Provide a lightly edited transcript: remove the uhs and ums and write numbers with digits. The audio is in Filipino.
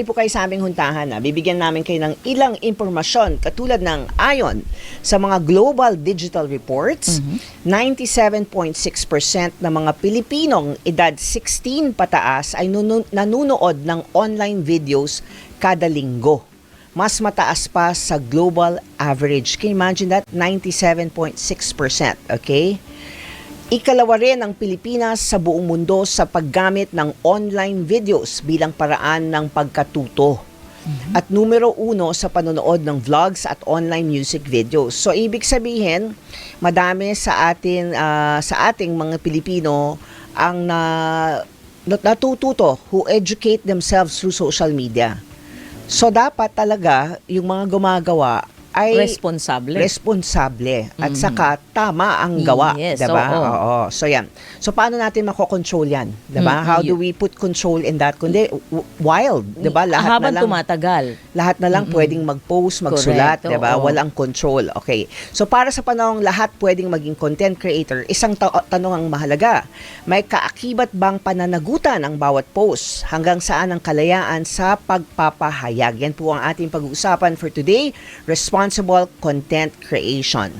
po kayo sa aming huntahan. Bibigyan namin kayo ng ilang impormasyon katulad ng ayon sa mga global digital reports, 97.6% ng mga Pilipinong edad 16 pataas ay nanonood ng online videos kada linggo. Mas mataas pa sa global average. Can you imagine that? 97.6%. Okay? Ikalawa rin ang Pilipinas sa buong mundo sa paggamit ng online videos bilang paraan ng pagkatuto. At numero 1 sa panonood ng vlogs at online music videos. So ibig sabihin, madami sa ating mga Pilipino ang natututo who educate themselves through social media. So dapat talaga yung mga gumagawa ay responsable at saka tama ang gawa, Yes, 'di ba? oo. Oo. So yan. So paano natin makokontrol 'yan, 'di ba? How do we put control in that? Kundi wild, 'di ba? Lahat Habang na lang tumatagal. lahat na lang pwedeng mag-post, magsulat, Correct, 'di ba? oo. Walang control. Okay. So para sa panahong lahat pwedeng maging content creator, isang tanong ang mahalaga. May kaakibat bang pananagutan ang bawat post? Hanggang saan ang kalayaan sa pagpapahayag? Yan po ang ating pag-uusapan for today, responsible content creation.